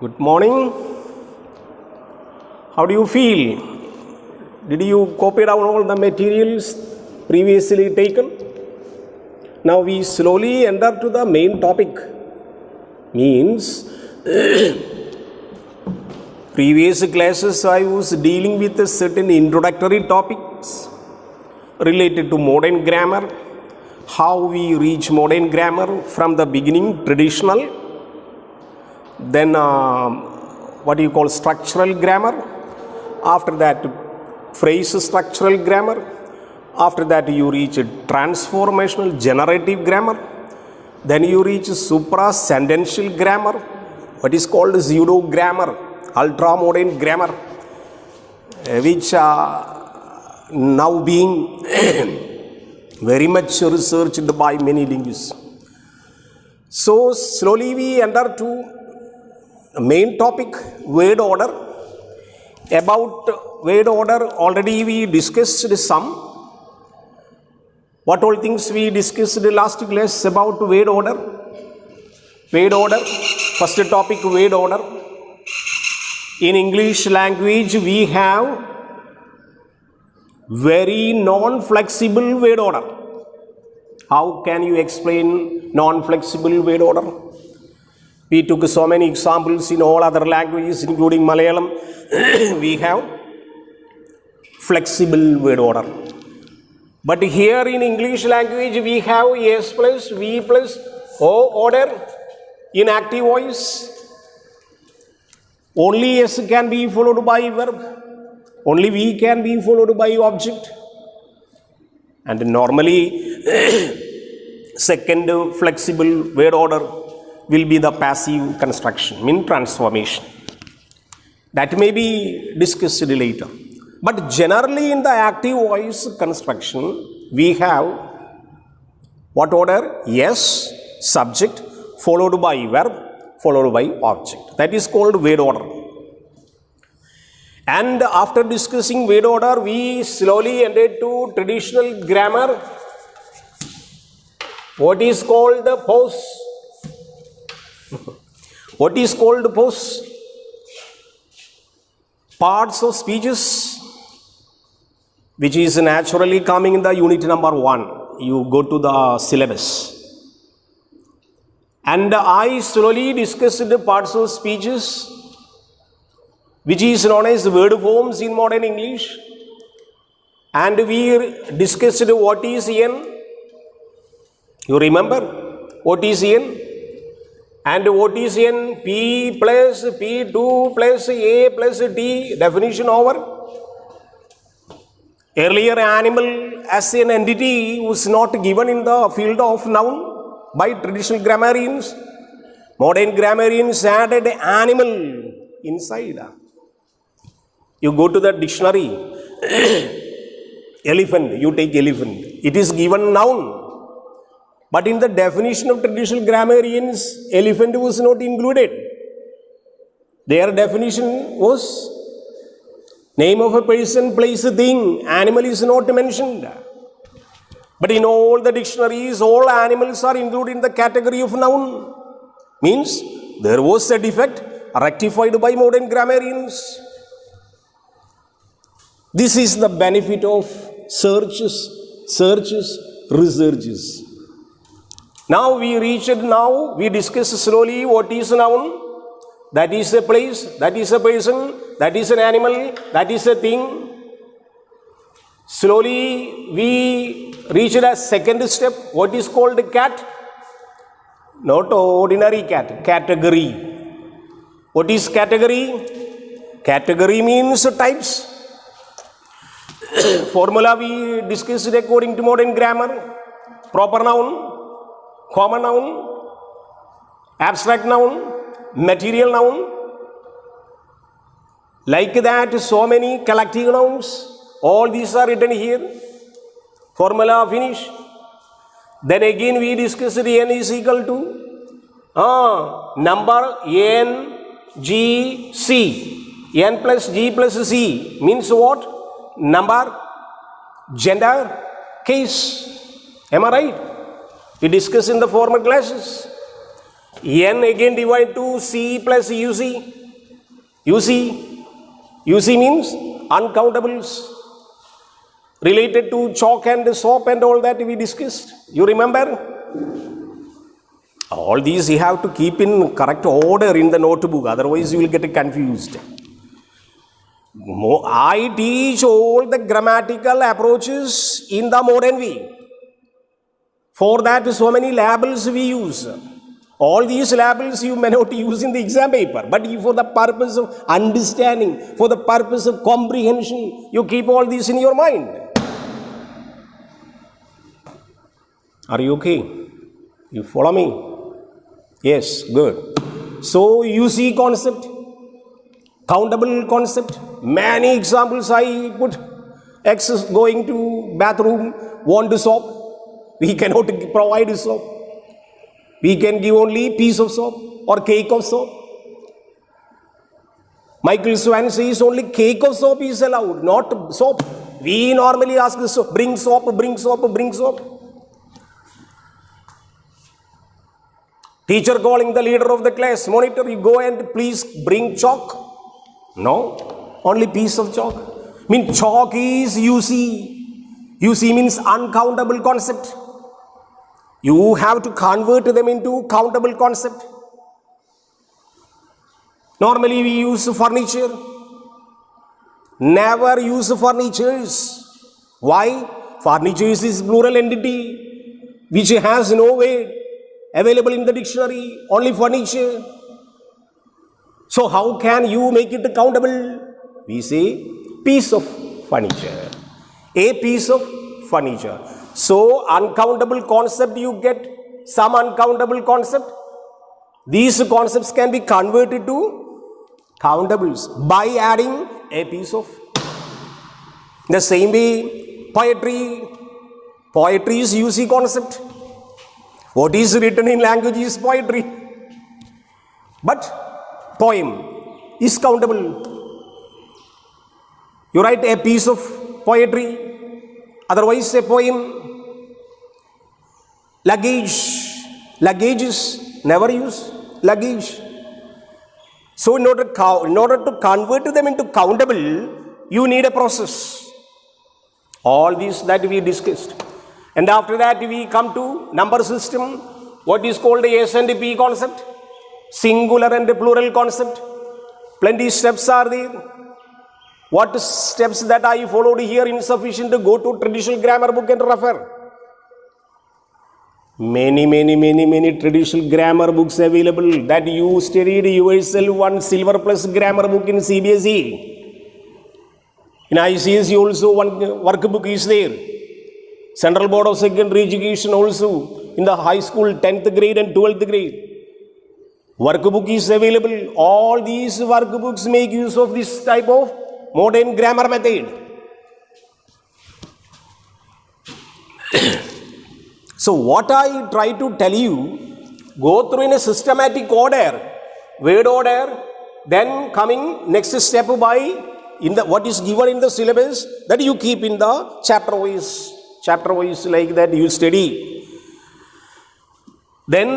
Good morning. How do you feel? Did you copy down all the materials previously taken? Now we slowly enter to the main topic. Means previous classes I was dealing with a certain introductory topics related to modern grammar, how we reach modern grammar from the beginning, traditional, then what you call structural grammar, after that phrase structural grammar, after that you reach transformational generative grammar, then you reach supra-sentential grammar, what is called pseudo grammar, ultra modern grammar, which now being very much researched by many linguists. So slowly we enter to main topic, word order. About word order already we discussed some. What all things we discussed in the last class about word order? Word order, first topic, word order. In English language we have very non-flexible word order. How can you explain non-flexible word order? We took so many examples in all other languages, including Malayalam. We have flexible word order. But here in English language, we have S plus V plus O order in active voice. Only S can be followed by verb. Only V can be followed by object. And normally, second flexible word order will be the passive construction, mean transformation. That may be discussed later. But generally in the active voice construction, we have what order? Yes, subject, followed by verb, followed by object. That is called word order. And after discussing word order, we slowly entered to traditional grammar. What is called the pause? What is called pause? Parts of speeches, which is naturally coming in the unit number 1. You go to the syllabus. And I slowly discussed the parts of speeches, which is known as word forms in modern English. And we discussed what is n. You remember what is n? And what is n? P plus P2 plus A plus T, definition over. Earlier animal as an entity was not given in the field of noun by traditional grammarians. Modern grammarians added animal inside. You go to the dictionary, elephant, you take elephant. It is given noun. But in the definition of traditional grammarians, elephant was not included. Their definition was name of a person, place, a thing. Animal is not mentioned. But in all the dictionaries, all animals are included in the category of noun. Means there was a defect rectified by modern grammarians. This is the benefit of searches, researches. Now we discuss slowly what is a noun, that is a place, that is a person, that is an animal, that is a thing. Slowly we reached a second step, what is called cat. Not ordinary cat, category. What is category? Category means types. Formula we discussed according to modern grammar. Proper noun, common noun, abstract noun, material noun. Like that, so many collective nouns. All these are written here. Formula finish. Then again we discussed n is equal to number n, g, c. N plus g plus c means what? Number, gender, case. Am I right? We discussed in the former classes. N again divide to C plus UC. UC means uncountables related to chalk and soap and all that we discussed. You remember? All these you have to keep in correct order in the notebook, otherwise you will get confused. I teach all the grammatical approaches in the modern way. For that, so many labels we use. All these labels you may not use in the exam paper, but for the purpose of understanding, for the purpose of comprehension, you keep all these in your mind. Are you okay? You follow me? Yes, good. So, UC concept, countable concept, many examples I put. X is going to bathroom, want soap. We cannot provide soap. We can give only piece of soap or cake of soap. Michael Swan says only cake of soap is allowed, not soap. We normally ask the soap, bring soap, bring soap, bring soap. Teacher calling the leader of the class, monitor, you go and please bring chalk. No, only piece of chalk. Chalk is UC. UC means uncountable concept. You have to convert them into countable concept. Normally we use furniture. Never use furnitures. Why? Furnitures is plural entity which has no weight available in the dictionary, only furniture. So how can you make it countable? We say piece of furniture. A piece of furniture. So uncountable concept you get, some uncountable concept. These concepts can be converted to countables by adding a piece of. The same way, poetry. Poetry is UC concept. What is written in language is poetry. But poem is countable. You write a piece of poetry, otherwise a poem. Luggage. Luggage is never use luggage. So in order to convert them into countable, you need a process. All these that we discussed. And after that we come to number system, what is called the S and P concept, singular and plural concept. Plenty steps are there. What steps that I followed here insufficient to go to traditional grammar book and refer. Many traditional grammar books available that you studied yourself, one silver plus grammar book in CBSE. In ICSE also one workbook is there. Central Board of Secondary Education also in the high school 10th grade and 12th grade. Workbook is available. All these workbooks make use of this type of modern grammar method. So what I try to tell you, go through in a systematic order, word order, then coming next step by in the what is given in the syllabus that you keep in the chapter wise like that you study. Then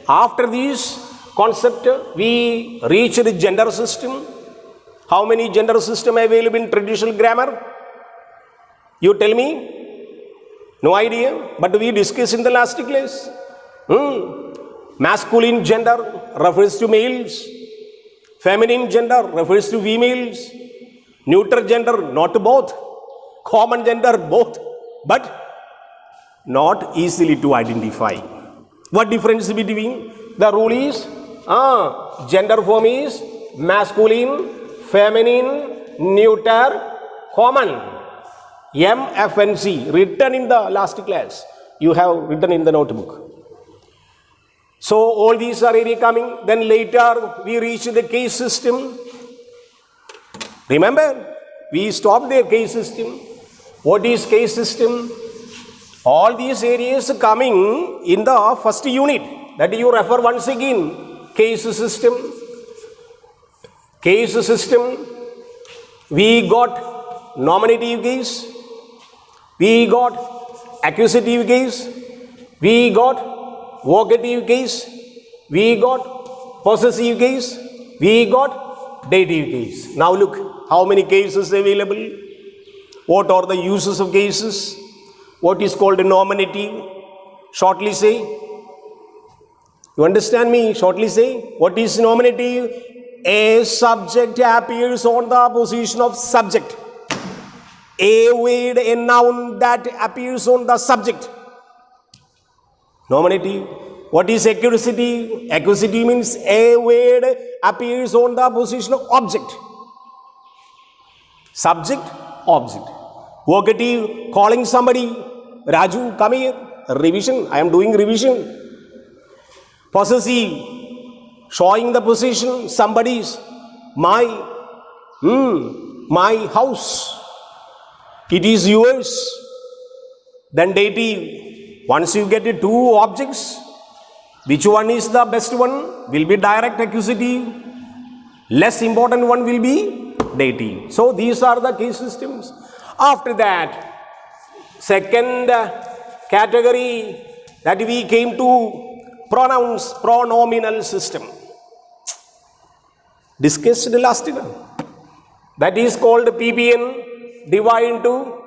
after this concept we reach the gender system. How many gender system available in traditional grammar? You tell me. No idea, but we discussed in the last class. Masculine gender refers to males. Feminine gender refers to females. Neuter gender, not both. Common gender, both. But not easily to identify. What difference between? The rule is, gender form is masculine, feminine, neuter, common. M, F and C written in the last class. You have written in the notebook. So all these are area coming. Then later we reach the case system. Remember, we stopped the case system. What is case system? All these areas coming in the first unit that you refer once again. Case system. Case system. We got nominative case. We got accusative case, we got vocative case, we got possessive case, we got dative case. Now look, how many cases available? What are the uses of cases? What is called a nominative? Shortly say. You understand me? Shortly say. What is nominative? A subject appears on the position of subject. A word, a noun that appears on the subject. Nominative. What is accusative? Accusative means a word appears on the position of object. Subject, object. Vocative, calling somebody. Raju, come here. Revision. I am doing revision. Possessive, showing the position. Somebody's. My house. It is yours. Then dative. Once you get two objects, which one is the best one? Will be direct accusative. Less important one will be dative. So these are the case systems. After that, second category that we came to pronouns, pronominal system. Discussed last year. That is called PPN. Divide into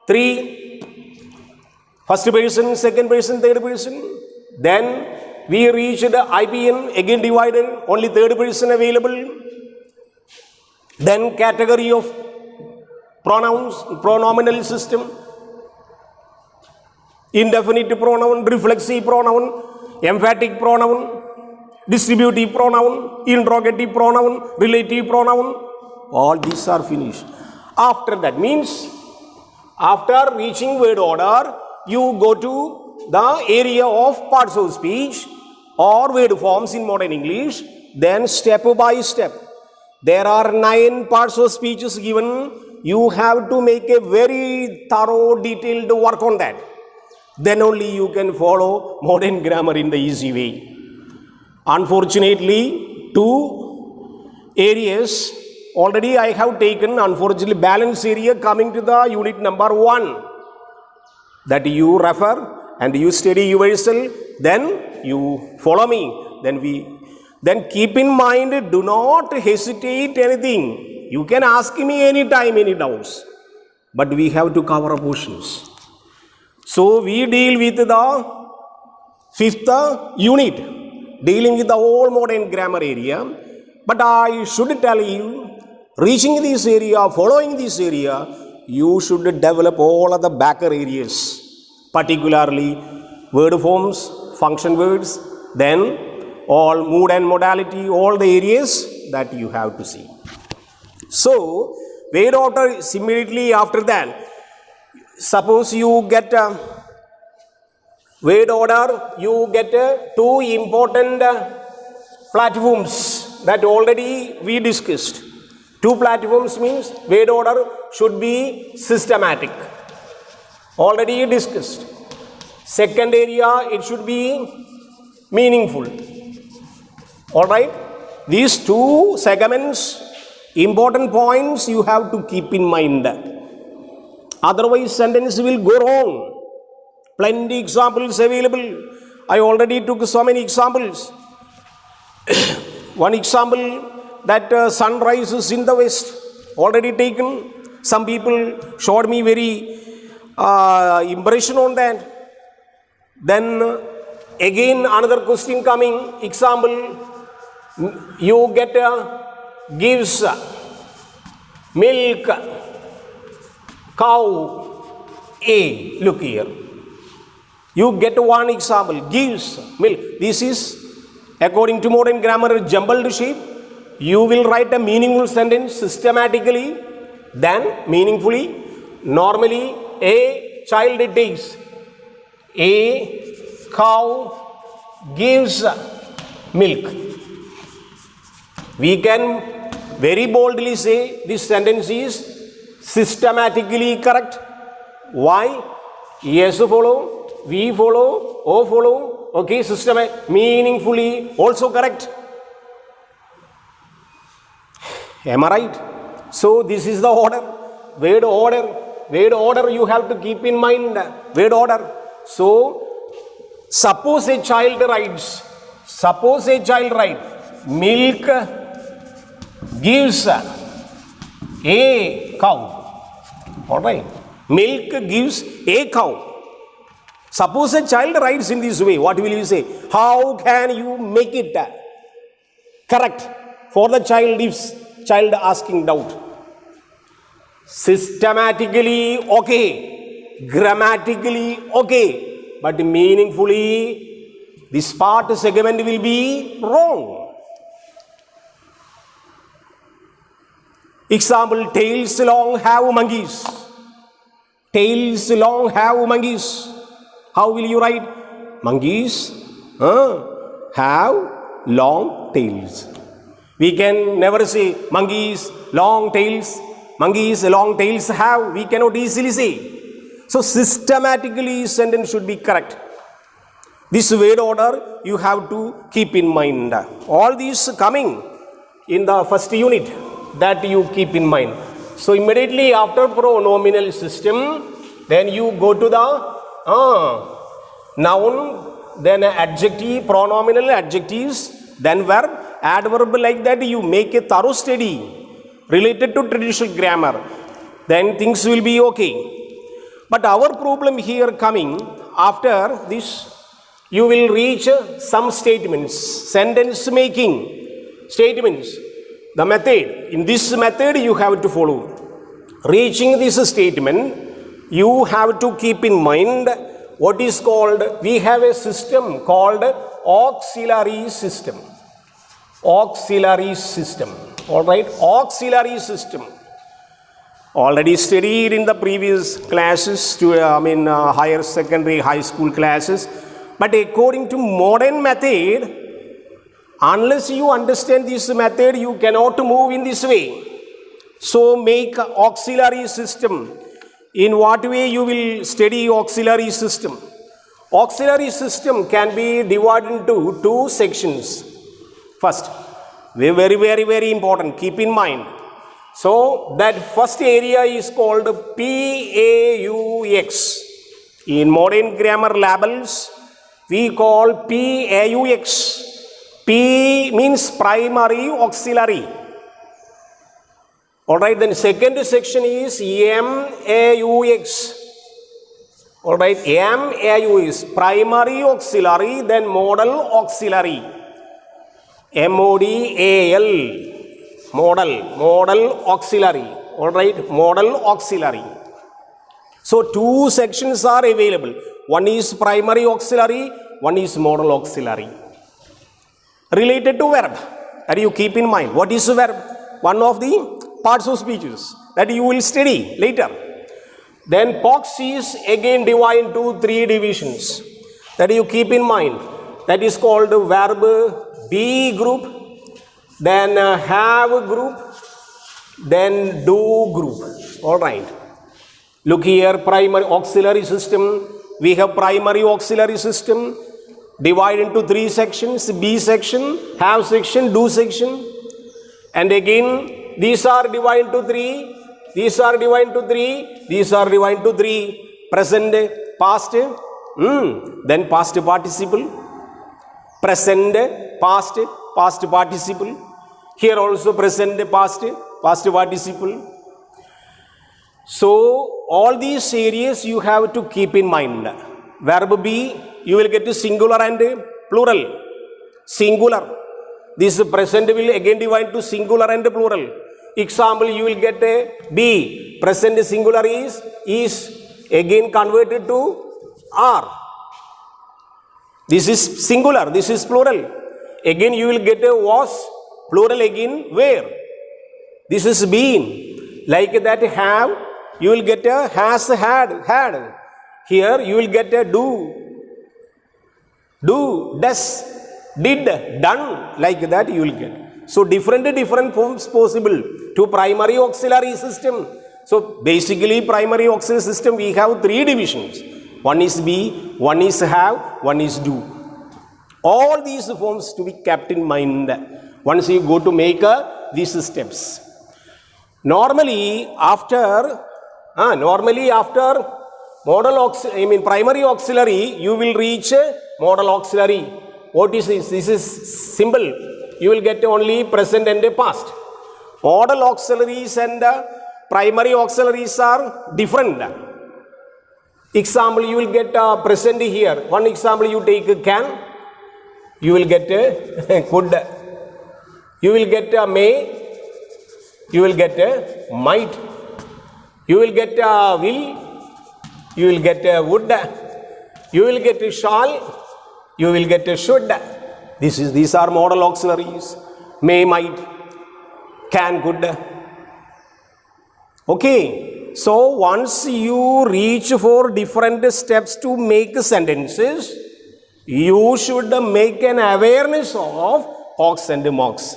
three. First person, second person, third person. Then we reached IPN, again divided, only third person available. Then category of pronouns, pronominal system. Indefinite pronoun, reflexive pronoun, emphatic pronoun, distributive pronoun, interrogative pronoun, relative pronoun. All these are finished. After that means, after reaching word order, you go to the area of parts of speech or word forms in modern English. Then step by step, there are 9 parts of speeches given. You have to make a very thorough, detailed work on that. Then only you can follow modern grammar in the easy way. Unfortunately, 2 areas already I have taken. Unfortunately, balance area coming to the unit number 1. That you refer and you study yourself, then you follow me. Then keep in mind, do not hesitate anything. You can ask me anytime, any doubts. But we have to cover portions. So we deal with the 5th unit, dealing with the whole modern grammar area. But I should tell you, reaching this area, following this area, you should develop all of the backer areas, particularly word forms, function words, then all mood and modality, all the areas that you have to see. So, word order immediately after that. Suppose you get word order, you get 2 important platforms that already we discussed. 2 platforms means word order should be systematic. Already discussed. Second area, it should be meaningful. Alright? These 2 segments, important points you have to keep in mind. Otherwise, sentence will go wrong. Plenty examples available. I already took so many examples. One example, that sun rises in the west, already taken. Some people showed me very impression on that. Then again another question coming, example, you get gives milk cow A. Look here, you get one example, gives milk. This is according to modern grammar jumbled shape. You will write a meaningful sentence systematically, then meaningfully. Normally, a child takes, a cow gives milk. We can very boldly say this sentence is systematically correct. Why? Yes follow, we follow, O follow. Okay, system meaningfully also correct. Am I right? So this is the order. Word order. Word order you have to keep in mind. Word order. So suppose a child writes Suppose a child write, milk gives a cow. All right. Milk gives a cow. Suppose a child writes in this way, what will you say? How can you make it correct for the child if child asking doubt? Systematically okay, grammatically okay, but meaningfully this part segment will be wrong. Example, tails long have monkeys. Tails long have monkeys. How will you write? Monkeys have long tails. We can never say monkeys long tails. Monkeys long tails have. We cannot easily say. So systematically sentence should be correct. This word order you have to keep in mind. All these coming in the first unit that you keep in mind. So immediately after pronominal system, then you go to the noun, then adjective, pronominal adjectives, then verb, adverb, like that you make a thorough study related to traditional grammar. Then things will be okay. But our problem here coming, after this you will reach some statements, sentence making statements. The method, in this method you have to follow. Reaching this statement, you have to keep in mind what is called, we have a system called auxiliary system. Auxiliary system. All right, auxiliary system. Already studied in the previous classes, higher secondary, high school classes. But according to modern method, unless you understand this method, you cannot move in this way. So make auxiliary system. In what way you will study auxiliary system? Auxiliary system can be divided into two sections. First, very, very, very important, keep in mind. So that first area is called PAUX. In modern grammar labels, we call PAUX. P means primary auxiliary. Alright, then second section is MAUX. Alright, MAU is primary auxiliary, then modal auxiliary. MODAL, modal auxiliary. Alright, modal auxiliary. So two sections are available. One is primary auxiliary, one is modal auxiliary. Related to verb, that you keep in mind. What is verb? One of the parts of speeches that you will study later. Then POX is again divided into three divisions that you keep in mind. That is called verb be group, then have group, then do group. All right. Look here, primary auxiliary system. We have primary auxiliary system divided into three sections: be section, have section, do section. And again, these are divided into three. These are divided into three. These are divided into three. Present, past, then past participle. Present, past, past participle. Here also present, past, past participle. So all these areas you have to keep in mind. Verb be, you will get singular and plural. Singular. This present will again divide to singular and plural. Example, you will get a be. Present singular is again converted to are. This is singular, this is plural. Again you will get a was, plural again where. This is been. Like that have, you will get a has, had. Here you will get a do, does, did, done. Like that you will get. So different forms possible to primary auxiliary system. So basically primary auxiliary system we have three divisions. One is be, one is have, one is do. All these forms to be kept in mind once you go to make these steps. Normally after modal primary auxiliary, you will reach modal auxiliary. What is this? This is simple. You will get only present and past. Modal auxiliaries and primary auxiliaries are different. Example, you will get present here. One example, you take can. You will get could. You will get may. You will get might. You will get will. You will get would. You will get shall. You will get should. These are modal auxiliaries. May, might, can, could. Okay. So once you reach for different steps to make sentences, you should make an awareness of hocs and mocs.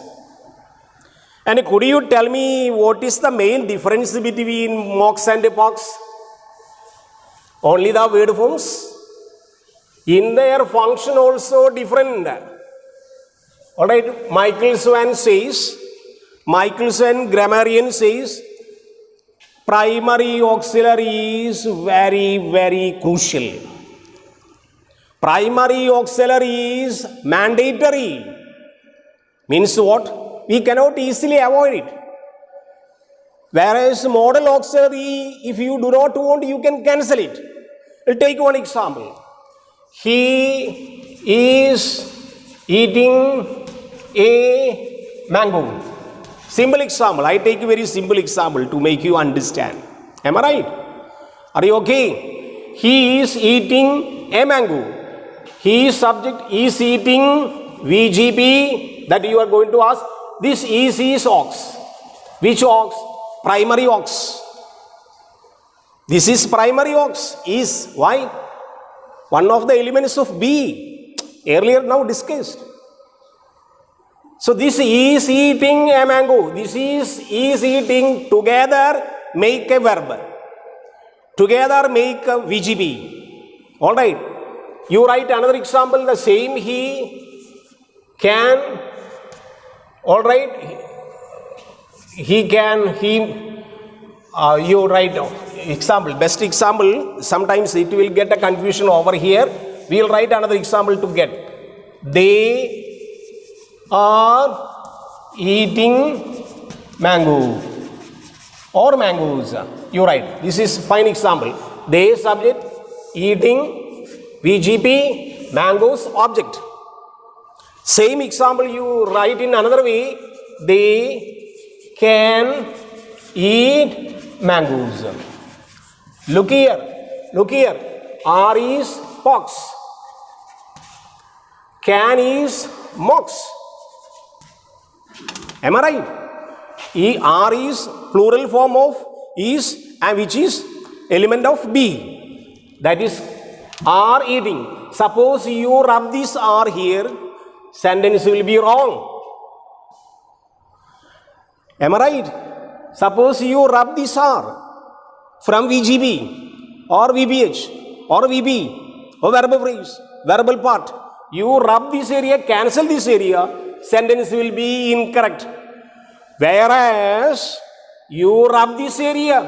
And could you tell me what is the main difference between mocs and pocs? Only the word forms. In their function also different. Alright, Michael Swan grammarian says, primary auxiliary is very, very crucial. Primary auxiliary is mandatory. Means what? We cannot easily avoid it. Whereas modal auxiliary, if you do not want, you can cancel it. I'll take one example. He is eating a mango. Simple example. I take a very simple example to make you understand. Am I right? Are you okay? He is eating a mango. His subject is eating VGP. That you are going to ask. This is ox. Which ox? Primary ox. This is primary ox. Is. Why? One of the elements of B. Earlier now discussed. So this is eating a mango. This is eating. Together make a verb. Together make a VGP. Alright. You write another example. The same he can. Alright. He can. You write example. Best example. Sometimes it will get a confusion over here. We will write another example to get. They are eating mango or mangoes. You write. This is fine example. They subject, eating, VGP, mangoes, object. Same example you write in another way. They can eat mangoes. Look here. Look here. R is pox. Can is mox. Am I right? R is plural form of is and which is element of B. That is are eating. Suppose you rub this R here, sentence will be wrong. Am I right? Suppose you rub this R from VGB or VBH or VB or verbal phrase, verbal part. You rub this area, cancel this area, sentence will be incorrect. Whereas you rub this area,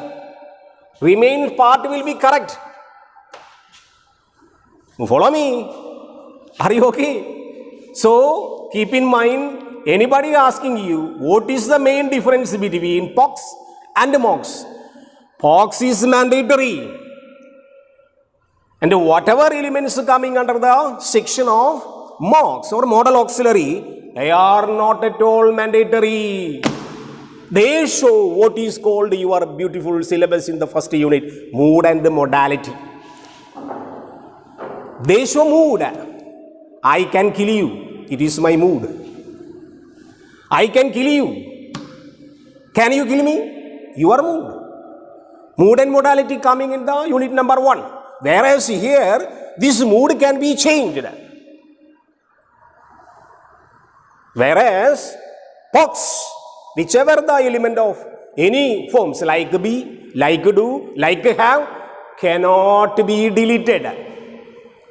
remaining part will be correct. You follow me? Are you okay? So keep in mind, anybody asking you what is the main difference between pox and mox? Pox is mandatory. And whatever elements coming under the section of mox or modal auxiliary, they are not at all mandatory. They show what is called your beautiful syllabus in the first unit, mood and the modality. They show mood. I can kill you. It is my mood. I can kill you. Can you kill me? Your mood. Mood and modality coming in the unit number 1. Whereas here, this mood can be changed. Whereas, pox, whichever the element of any forms like be, like do, like have, cannot be deleted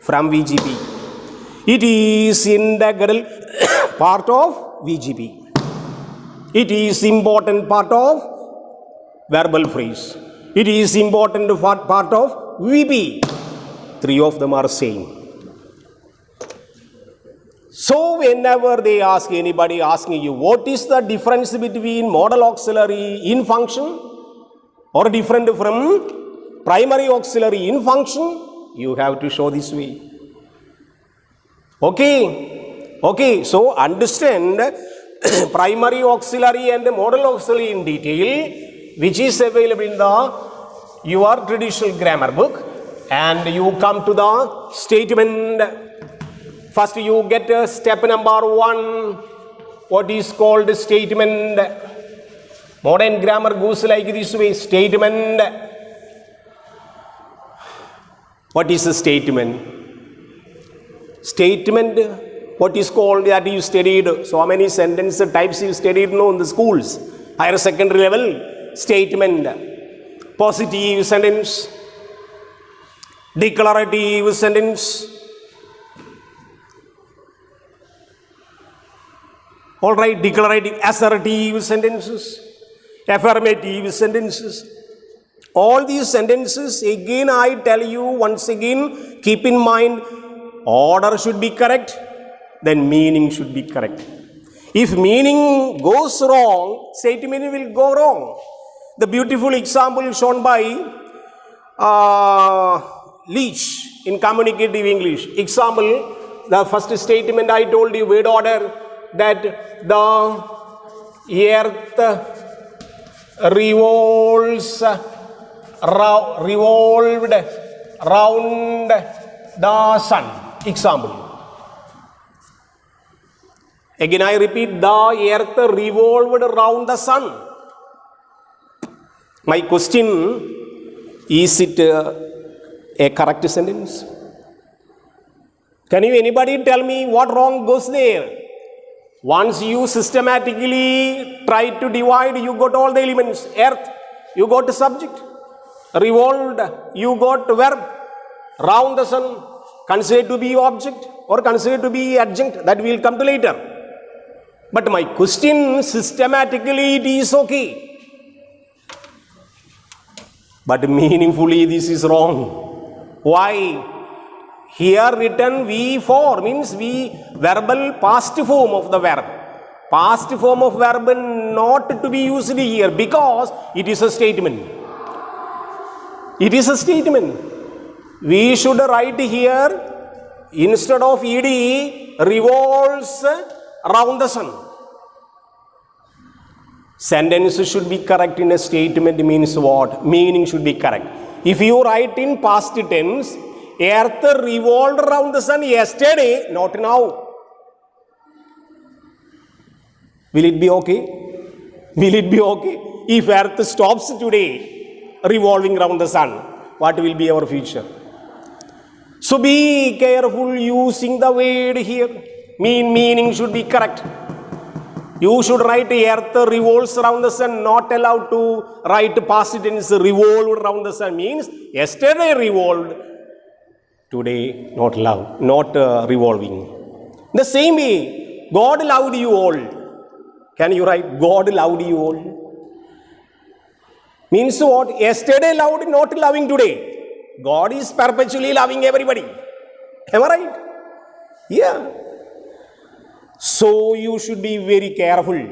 from VGP. It is integral part of VGP. It is important part of verbal phrase. It is important part of VP. 3 of them are same. So whenever they ask anybody asking you, what is the difference between modal auxiliary in function or different from primary auxiliary in function, you have to show this way. Okay, so understand primary auxiliary and modal auxiliary in detail, which is available in your traditional grammar book. And you come to the statement. First you get step number 1, what is called statement. Modern grammar goes like this way, statement. What is a statement? Statement, what is called that you studied, so many sentence types you studied in the schools, higher secondary level. Statement, positive sentence, declarative sentence, all right, declarative, assertive sentences, affirmative sentences. All these sentences, again I tell you once again, keep in mind, order should be correct, then meaning should be correct. If meaning goes wrong, statement will go wrong. The beautiful example shown by Leach in communicative English. Example, the first statement I told you, word order, that the earth revolved round the sun. Example. Again I repeat, the earth revolved round the sun. My question, is it a correct sentence? Can you anybody tell me what wrong goes there? Once you systematically try to divide, you got all the elements. Earth, you got the subject. Revolved, you got verb. Round the sun, considered to be object or considered to be adjunct. That will come to later. But my question, systematically it is okay. But meaningfully this is wrong. Why? Here written V4 means verbal past form of the verb. Past form of verb not to be used here because it is a statement. It is a statement. We should write here, instead of ed, revolves round the sun. Sentence should be correct in a statement means what? Meaning should be correct. If you write in past tense, earth revolved around the sun yesterday, not now. Will it be okay? Will it be okay? If earth stops today revolving around the sun, what will be our future? So be careful using the word here. Meaning should be correct. You should write earth revolves around the sun, not allowed to write past tense revolved around the sun. Means yesterday revolved, today not revolving. The same way, God loved you all. Can you write God loved you all? Means what? Yesterday loved, not loving today. God is perpetually loving everybody. Am I right? Yeah. So you should be very careful.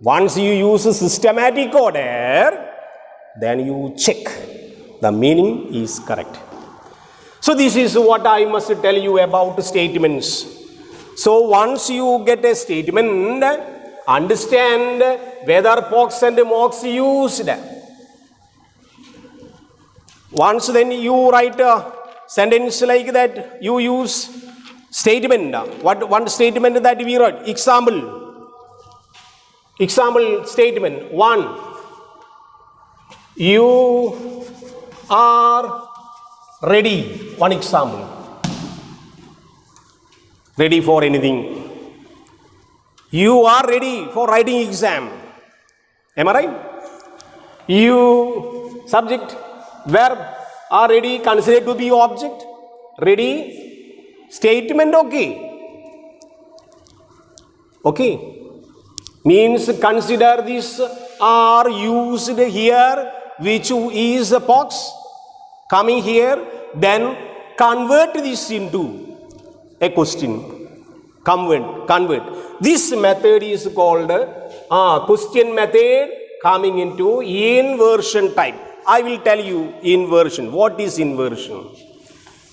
Once you use a systematic order, then you check the meaning is correct. So this is what I must tell you about statements. So once you get a statement, understand whether POX and MOX used. Once then you write a sentence like that, you use statement. What one statement that we wrote? Example statement 1. You are ready. One example. Ready for anything. You are ready for writing exam. Am I right? You, subject, verb, are ready, considered to be object. Ready. Statement okay. Okay. Means consider this are used here, which is a POX coming here, then convert this into a question. Convert. This method is called question method coming into inversion type. I will tell you inversion. What is inversion?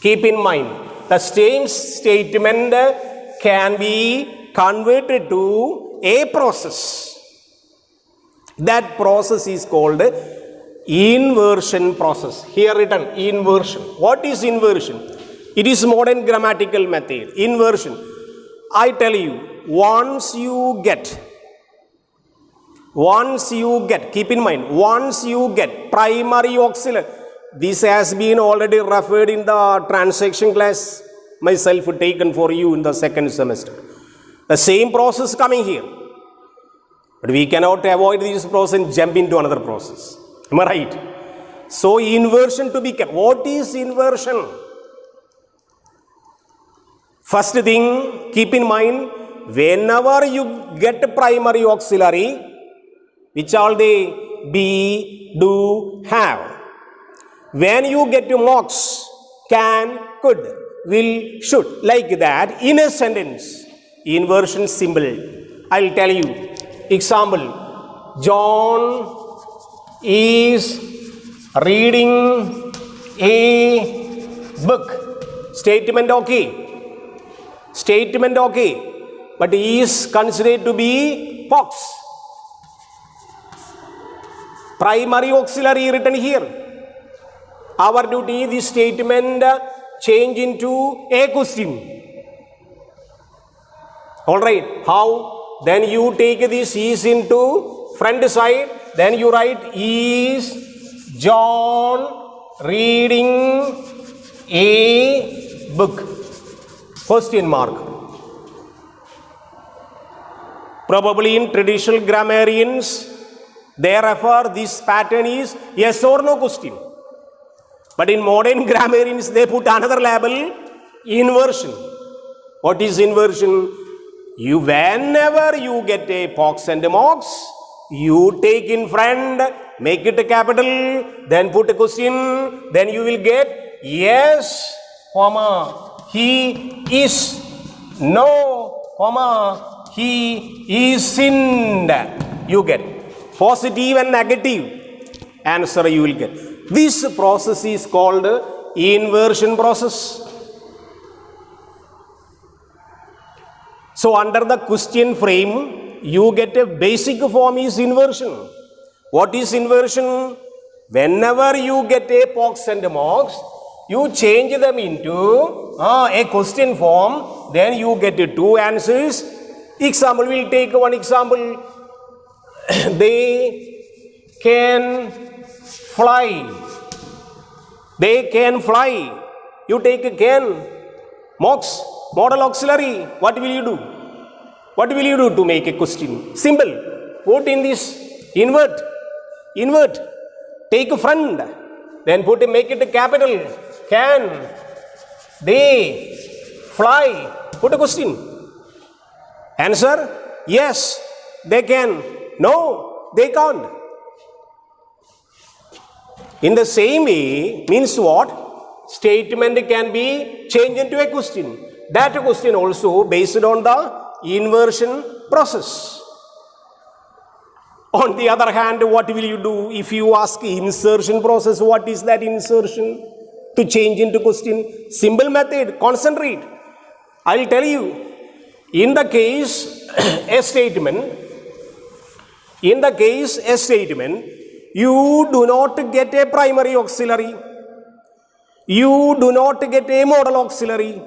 Keep in mind, the same statement can be converted to a process. That process is called inversion process. Here written inversion. What is inversion? It is modern grammatical method. Inversion. I tell you, once you get, keep in mind, once you get primary auxiliary, this has been already referred in the transaction class, myself taken for you in the second semester. The same process coming here. But we cannot avoid this process and jump into another process. Am I right? So inversion to be kept. What is inversion? First thing, keep in mind, whenever you get primary auxiliary, which all they be, do, have. When you get mocks, can, could, will, should, like that, in a sentence, inversion symbol. I'll tell you. Example, John is reading a book. Statement okay. Statement okay. But is considered to be pox. Primary auxiliary written here. Our duty, this statement change into a question. Alright, how? Then you take this is into front side. Then you write is John reading a book? Question mark. Probably in traditional grammarians, they refer this pattern is yes or no question. But in modern grammarians, they put another label, inversion. What is inversion? Whenever you get a pox and a mox, you take in front, make it a capital, then put a question, then you will get yes, comma, he is, no, comma, he is sinned. You get positive and negative answer you will get. This process is called inversion process. So under the question frame, you get a basic form is inversion. What is inversion? Whenever you get a pox and a mox, you change them into a question form, then you get two answers. Example, we'll take one example. They can fly. They can fly. You take a can, mox, modal auxiliary. What will you do? What will you do to make a question? Simple. Put in this, invert. Take a front. Then make it a capital. Can they fly? Put a question. Answer, yes, they can. No, they can't. In the same way, means what? Statement can be changed into a question. That question also based on the inversion process. On the other hand, what will you do if you ask insertion process? What is that insertion? To change into question. Simple method, concentrate. I'll tell you. In the case a statement, you do not get a primary auxiliary. You do not get a modal auxiliary.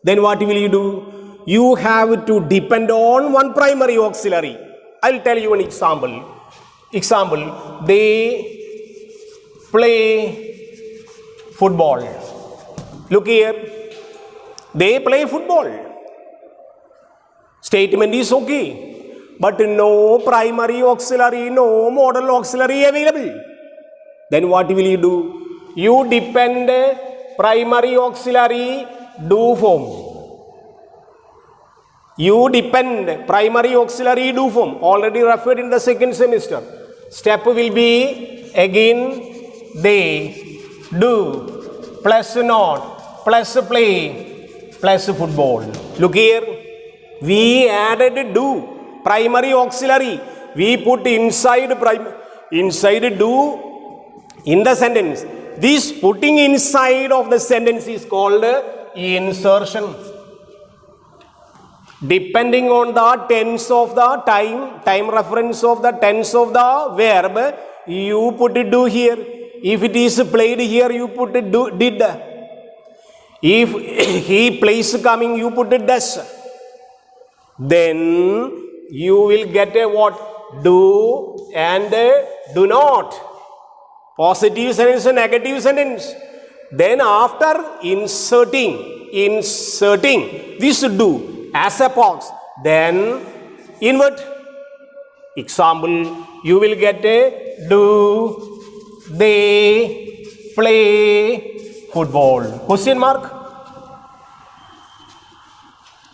Then what will you do? You have to depend on one primary auxiliary. I'll tell you an example. They play football. Look here. They play football. Statement is okay. But no primary auxiliary, no modal auxiliary available. Then what will you do? You depend primary auxiliary do form. You depend primary auxiliary do form. Already referred in the second semester. Step will be again they do plus not plus play plus football. Look here. We added do, primary auxiliary. We put inside do in the sentence. This putting inside of the sentence is called insertion. Depending on the tense of the time reference of the tense of the verb, you put it do here. If it is played here, you put it do, did. If he plays coming, you put it does. Then you will get a what? Do and do not. Positive sentence and negative sentence. Then after inserting this do as a box, then invert. Example, you will get a do they play football? Question mark.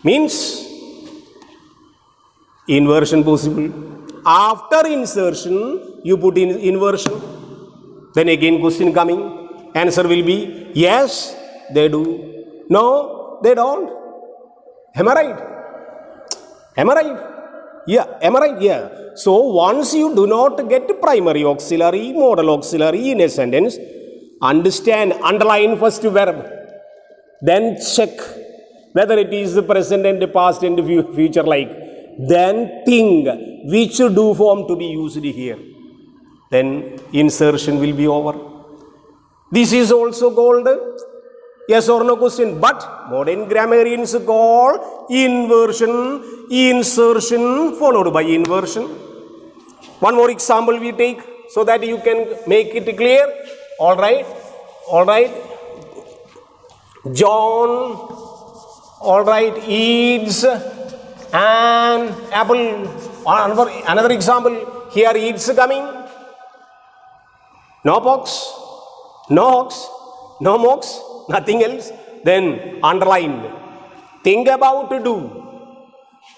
Means inversion possible. After insertion, you put in inversion. Then again question coming. Answer will be yes, they do. No, they don't. Am I right? Am I right? Yeah. Am I right? Yeah. So once you do not get primary auxiliary, modal auxiliary in a sentence, understand, underline first verb. Then check whether it is the present and the past and the future like. Then think which do form to be used here. Then insertion will be over. This is also called yes or no question. But modern grammarians call inversion, insertion followed by inversion. One more example we take so that you can make it clear. All right. John, all right, eats an apple. Another example. Here eats coming. No box, no hawks, no mocks, nothing else. Then underline. Think about to do.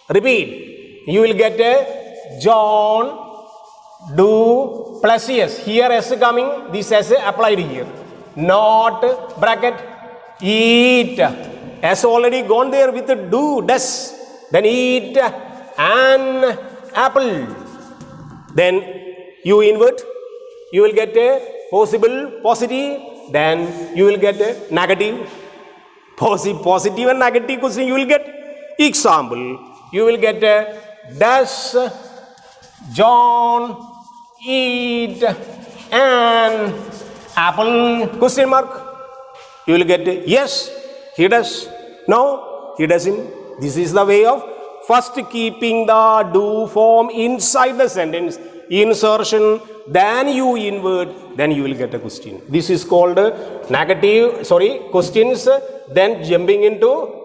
Repeat. You will get a John do plus yes. Here S coming. This S applied here. Not bracket. Eat. S already gone there with the do, does. Then eat an apple. Then you invert. You will get a possible positive. Then you will get a negative. Positive and negative question you will get. Example. You will get a does John eat an apple? Question mark. You will get a yes, he does. No, he doesn't. This is the way of first keeping the do form inside the sentence. Insertion, then you invert, then you will get a question. This is called questions, then jumping into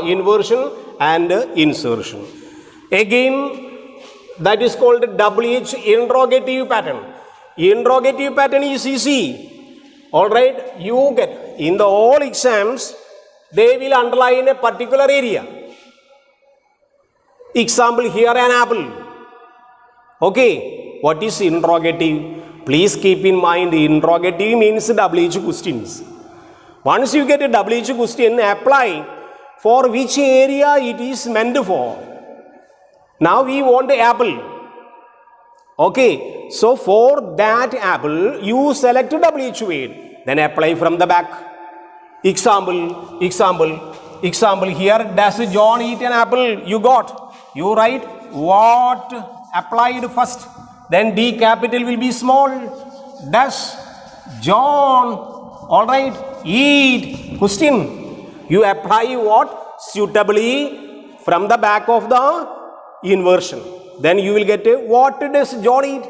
inversion and insertion. Again, that is called WH interrogative pattern. Interrogative pattern is easy. All right, you get in the all exams, they will underline a particular area. Example, here an apple. Okay, what is interrogative? Please keep in mind, interrogative means WH questions. Once you get a WH question, apply for which area it is meant for. Now we want the apple. Okay, so for that apple, you select WH word. Then apply from the back. Example, here, does John eat an apple? You got. You write what applied first. Then D capital will be small. Does John, all right, eat? Question. You apply what? Suitably from the back of the inversion. Then you will get a what does John eat?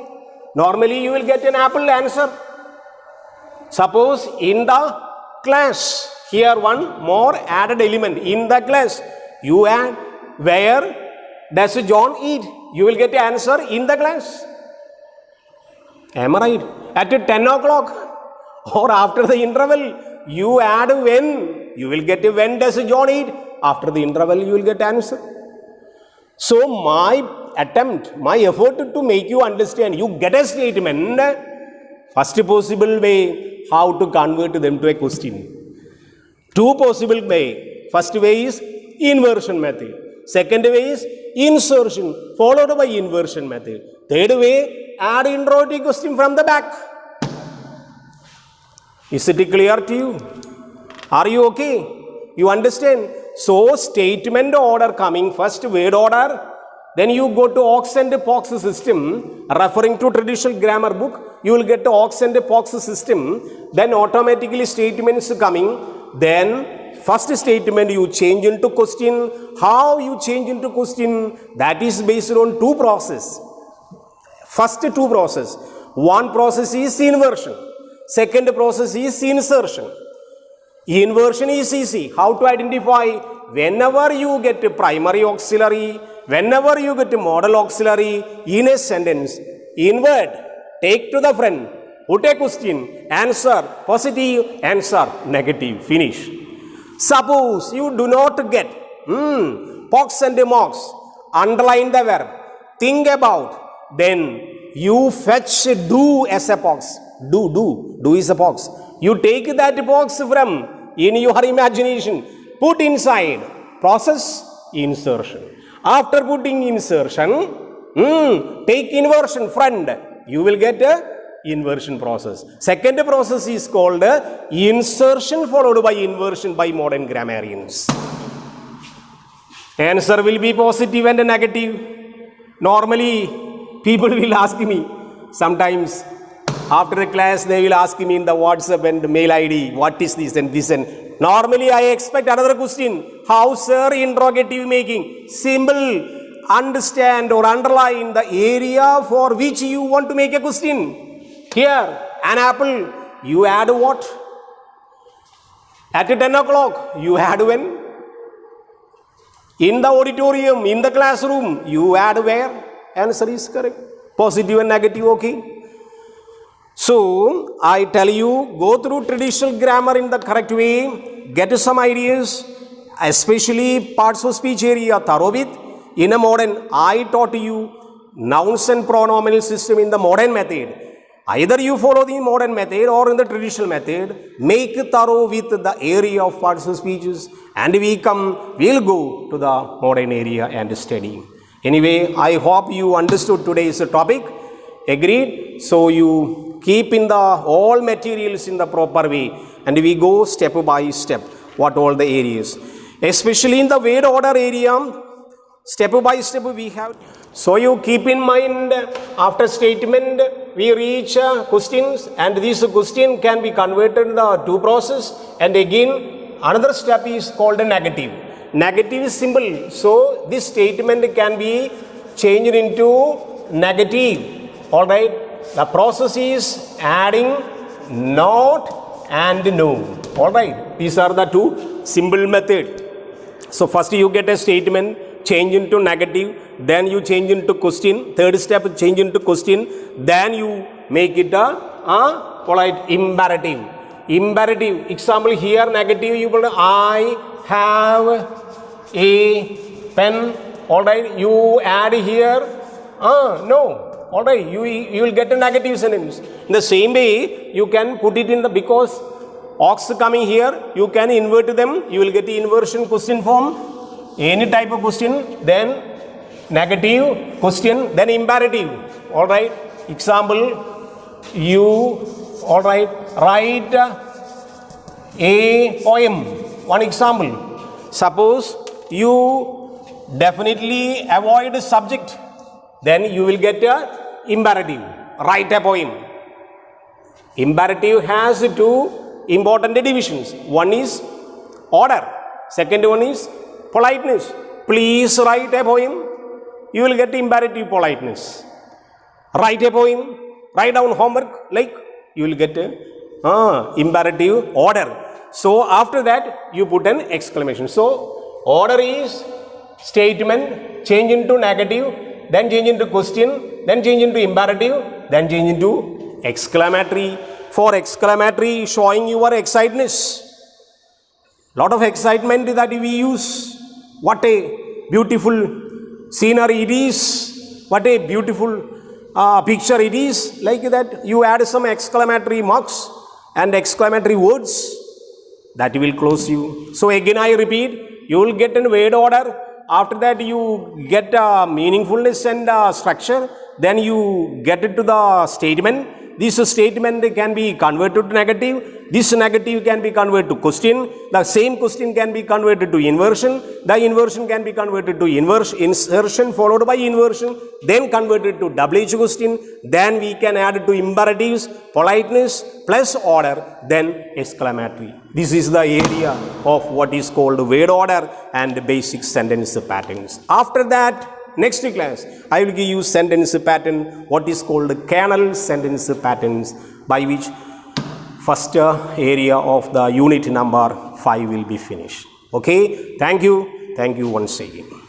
Normally you will get an apple answer. Suppose in the class, here one more added element. In the class, you add where does John eat? You will get the answer in the class. Am I right? At 10 o'clock or after the interval, you add when. You will get when does John eat? After the interval, you will get answer. So my attempt, my effort to make you understand, you get a statement, first possible way, how to convert them to a question. Two possible way. First way is inversion method. Second way is insertion followed by inversion method. Third way, add interrogative question from the back. Is it clear to you? Are you okay? You understand? So statement order coming first, word order. Then you go to Ox and Pox system, referring to traditional grammar book, you will get Ox and Pox system. Then automatically statements coming. Then first statement you change into question. How you change into question? That is based on two process. First two process. One process is inversion. Second process is insertion. Inversion is easy. How to identify? Whenever you get primary auxiliary, whenever you get model auxiliary in a sentence, invert, take to the front, put a question, answer, positive, answer, negative, finish. Suppose you do not get pox and mox, underline the verb, think about, then you fetch do as a pox. Do is a box. You take that box from in your imagination, put inside, process insertion. After putting insertion, take inversion front, you will get a inversion process. Second process is called insertion followed by inversion by modern grammarians. Answer will be positive and negative. Normally, people will ask me, sometimes after the class, they will ask me in the WhatsApp and mail ID, what is this and this and. Normally, I expect another question. How, sir, interrogative making? Simple, understand or underline the area for which you want to make a question. Here, an apple, you add what? At 10 o'clock, you add when? In the auditorium, in the classroom, you add where? Answer is correct. Positive and negative, okay? So, I tell you, go through traditional grammar in the correct way, get some ideas, especially parts of speech area thorough with. In a modern, I taught you nouns and pronominal system in the modern method. Either you follow the modern method or in the traditional method, make thorough with the area of parts of speeches, and we'll go to the modern area and study. Anyway, I hope you understood today's topic. Agreed? So you keep in the all materials in the proper way, and we go step by step what all the areas, especially in the word order area, step by step we have. So you keep in mind, after statement we reach questions, and this question can be converted in the two process, and again another step is called a negative. Negative is simple, so this statement can be changed into negative. All right, the process is adding not and no. All right, these are the two simple methods. So first you get a statement, change into negative, then you change into question. Third step, change into question, then you make it a polite imperative. Imperative, example here negative, you put I have a pen. All right, you add here no. All right, you will get a negative sentence. In the same way, you can put it in the, because ox coming here, you can invert them. You will get the inversion question form. Any type of question, then negative question, then imperative. All right, example, you, all right, write a poem. One example, suppose you definitely avoid the subject, then you will get a imperative, write a poem. Imperative has two important divisions. One is order, second one is politeness. Please write a poem, you will get imperative politeness. Write a poem, write down homework, like, you will get a imperative order. So after that you put an exclamation. So order is statement, change into negative, then change into question, then change into imperative, then change into exclamatory. For exclamatory, showing your excitedness. Lot of excitement that we use. What a beautiful scenery it is. What a beautiful picture it is. Like that, you add some exclamatory marks and exclamatory words that will close you. So again I repeat, you will get in word order, after that you get meaningfulness and structure, then you get it to the statement. This statement can be converted to negative. This negative can be converted to question. The same question can be converted to inversion. The inversion can be converted to insertion followed by inversion, then converted to WH question. Then we can add it to imperatives, politeness plus order, then exclamatory. This is the area of what is called word order and basic sentence patterns. After that, next class, I will give you sentence pattern, what is called kernel sentence patterns, by which first area of the unit number 5 will be finished. Okay, thank you once again.